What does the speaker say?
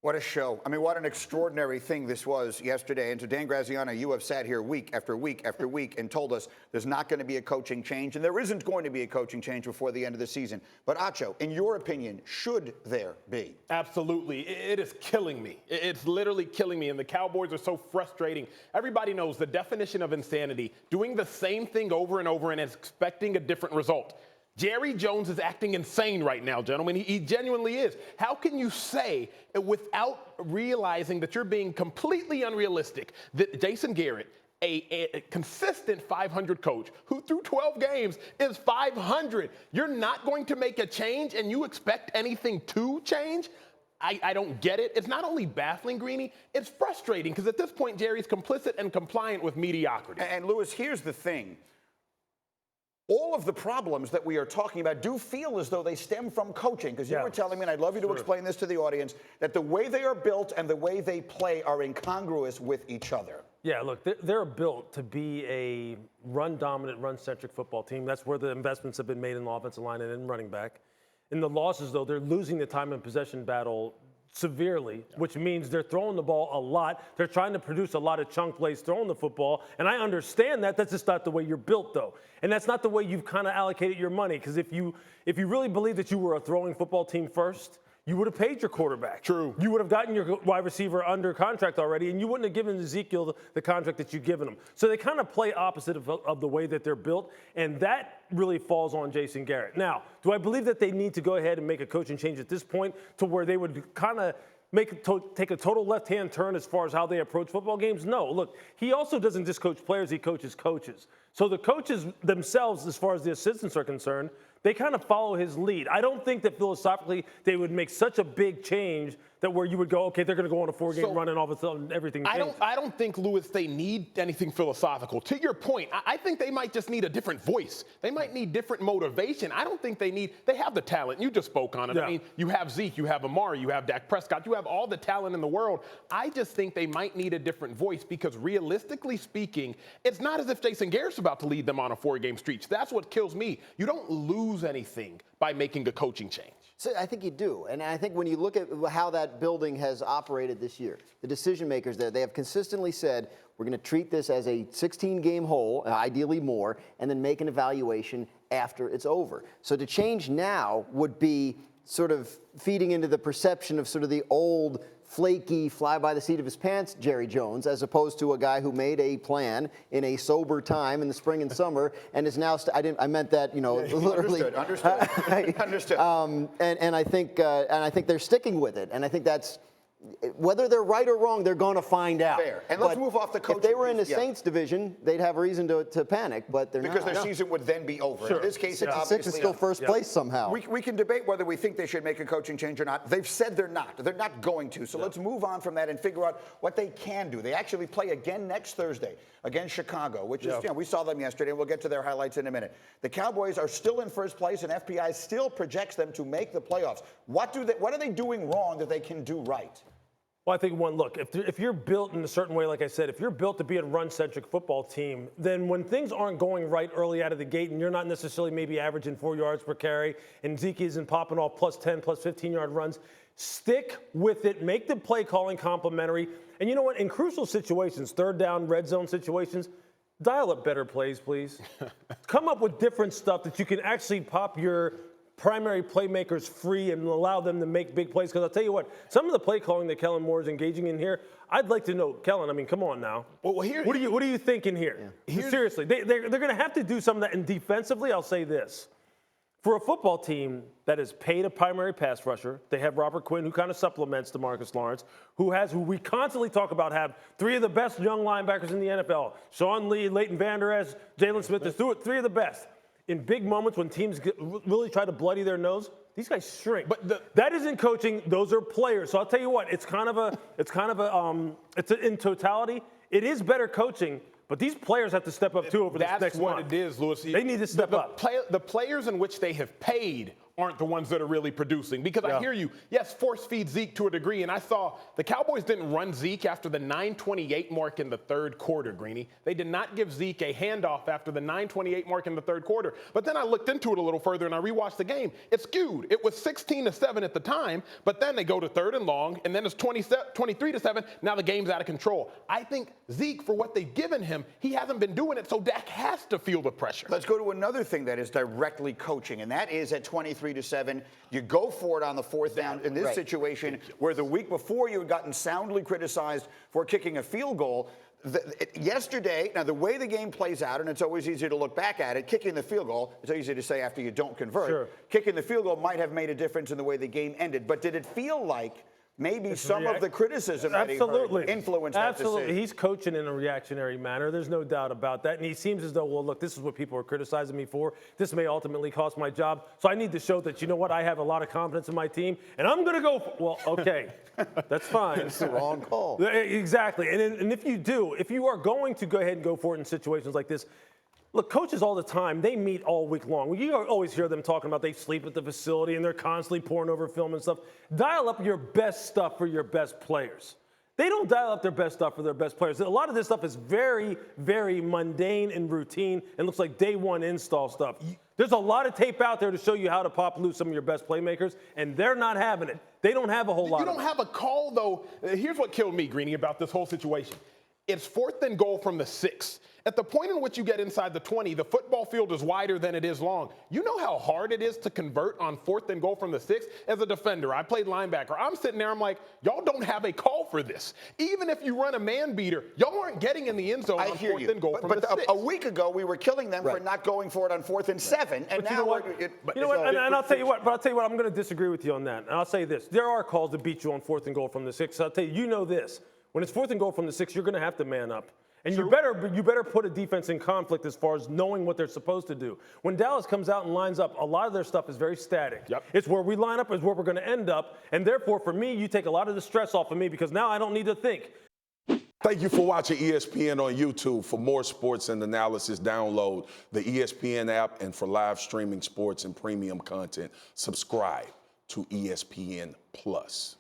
What a show. I mean, what an extraordinary thing this was yesterday. And to Dan Graziano, you have sat here week after week after week and told us there's not going to be a coaching change, and there isn't going to be a coaching change before the end of the season. But Acho, in your opinion, should there be? Absolutely. It is killing me. It's literally killing me, and the Cowboys are so frustrating. Everybody knows the definition of insanity, doing the same thing over and over and expecting a different result. Jerry Jones is acting insane right now, gentlemen. He genuinely is. How can you say, without realizing that you're being completely unrealistic, that Jason Garrett, a consistent 500 coach who through 12 games is 500, you're not going to make a change and you expect anything to change? I don't get it. It's not only baffling, Greeny, it's frustrating because at this point, Jerry's complicit and compliant with mediocrity. And Lewis, here's the thing. All of the problems that we are talking about do feel as though they stem from coaching, because you were telling me, and I'd love you to explain this to the audience, that the way they are built and the way they play are incongruous with each other. Yeah, look, they're built to be a run-dominant, run-centric football team. That's where the investments have been made in the offensive line and in running back. In the losses, though, they're losing the time and possession battle severely, which means they're throwing the ball a lot. They're trying to produce a lot of chunk plays throwing the football. And I understand that. That's just not the way you're built, though. And that's not the way you've kind of allocated your money. Because if you really believe that you were a throwing football team first, you would have paid your quarterback. True. You would have gotten your wide receiver under contract already, and you wouldn't have given Ezekiel the contract that you've given him. So they kind of play opposite of the way that they're built, and that really falls on Jason Garrett. Now, do I believe that they need to go ahead and make a coaching change at this point to where they would kind of take a total left-hand turn as far as how they approach football games? No. Look, he also doesn't just coach players, he coaches coaches. So the coaches themselves, as far as the assistants are concerned, they kind of follow his lead. I don't think that philosophically they would make such a big change that where you would go, okay, they're going to go on a four-game run and all of a sudden everything changes. I don't think, Lewis, they need anything philosophical. To your point, I think they might just need a different voice. They might need different motivation. I don't think they have the talent. You just spoke on it. Yeah. I mean, you have Zeke, you have Amari, you have Dak Prescott, you have all the talent in the world. I just think they might need a different voice because realistically speaking, it's not as if Jason Garrett's about to lead them on a four-game streak. That's what kills me. You don't lose anything by making a coaching change. So I think you do. And I think when you look at how that building has operated this year, the decision makers there, they have consistently said, we're going to treat this as a 16-game whole, ideally more, and then make an evaluation after it's over. So to change now would be sort of feeding into the perception of sort of the old flaky, fly by the seat of his pants Jerry Jones, as opposed to a guy who made a plan in a sober time in the spring and summer and is now I meant that, literally. Understood. And I think they're sticking with it. And I think that's, whether they're right or wrong, they're going to find out. Fair. And let's move off the coaching. If they were in the Saints division, they'd have reason to panic, but they're not. Because their season would then be over. Sure. In this case, it's Six obviously is still first place somehow. We can debate whether we think they should make a coaching change or not. They've said they're not. They're not going to. So let's move on from that and figure out what they can do. They actually play again next Thursday against Chicago, which is, we saw them yesterday, and we'll get to their highlights in a minute. The Cowboys are still in first place, and FPI still projects them to make the playoffs. What are they doing wrong that they can do right? Well, I think look, if you're built in a certain way, like I said, if you're built to be a run-centric football team, then when things aren't going right early out of the gate and you're not necessarily maybe averaging 4 yards per carry and Zeke isn't popping off plus 10, plus 15-yard runs, stick with it, make the play calling complimentary. And you know what? In crucial situations, third down, red zone situations, dial up better plays, please. Come up with different stuff that you can actually pop your primary playmakers free and allow them to make big plays. Because I'll tell you what, some of the play calling that Kellen Moore is engaging in here, I'd like to know, Kellen, I mean, come on now. Well, what are you thinking here? Yeah. Seriously, they're going to have to do some of that. And defensively, I'll say this. For a football team that has paid a primary pass rusher, they have Robert Quinn, who kind of supplements DeMarcus Lawrence, who we constantly talk about have three of the best young linebackers in the NFL. Sean Lee, Leighton Vander Esch, Jalen Smith, three of the best. In big moments when teams really try to bloody their nose, these guys shrink. But that isn't coaching; those are players. So I'll tell you what, it's in totality, it is better coaching. But these players have to step up too over this next month. That's what it is, Lewis. They need to step up. The players in which they have paid aren't the ones that are really producing. Because I hear you, yes, force feed Zeke to a degree, and I saw the Cowboys didn't run Zeke after the 9:28 mark in the third quarter, Greeny. They did not give Zeke a handoff after the 9:28 mark in the third quarter. But then I looked into it a little further and I rewatched the game. It's skewed. It was 16-7 at the time, but then they go to 3rd and long, and then it's 23-7. Now the game's out of control. I think Zeke, for what they've given him, he hasn't been doing it, so Dak has to feel the pressure. Let's go to another thing that is directly coaching, and that is at 23-7, you go for it on the 4th down in this situation where the week before you had gotten soundly criticized for kicking a field goal. Yesterday, now the way the game plays out, and it's always easy to look back at it, kicking the field goal, it's easy to say after you don't convert. Sure. Kicking the field goal might have made a difference in the way the game ended, but did it feel like maybe some of the criticism that he heard influenced that decision? He's coaching in a reactionary manner. There's no doubt about that. And he seems as though, well, look, this is what people are criticizing me for. This may ultimately cost my job. So I need to show that, you know what, I have a lot of confidence in my team, and I'm going to go for, well, okay, that's fine. It's the wrong call. Exactly. And if you are going to go ahead and go for it in situations like this, look, coaches all the time, they meet all week long. You always hear them talking about they sleep at the facility and they're constantly pouring over film and stuff. Dial up your best stuff for your best players. They don't dial up their best stuff for their best players. A lot of this stuff is very, very mundane and routine and looks like day one install stuff. There's a lot of tape out there to show you how to pop loose some of your best playmakers, and they're not having it. They don't have a whole lot of it. You don't have a call, though. Here's what killed me, Greeny, about this whole situation. It's 4th and goal from the 6. At the point in which you get inside the 20, the football field is wider than it is long. You know how hard it is to convert on 4th and goal from the 6? As a defender, I played linebacker. I'm sitting there, I'm like, y'all don't have a call for this. Even if you run a man beater, y'all aren't getting in the end zone on 4th and goal from the 6. A week ago, we were killing them for not going for it on 4th and 7. And But now and I'll tell you what, I'm going to disagree with you on that. And I'll say this. There are calls to beat you on 4th and goal from the 6. I'll tell you, you know this. When it's 4th and goal from the 6, you're going to have to man up. And you better put a defense in conflict as far as knowing what they're supposed to do. When Dallas comes out and lines up, a lot of their stuff is very static. Yep. It's where we line up is where we're going to end up. And therefore, for me, you take a lot of the stress off of me because now I don't need to think. Thank you for watching ESPN on YouTube. For more sports and analysis, download the ESPN app. And for live streaming sports and premium content, subscribe to ESPN Plus.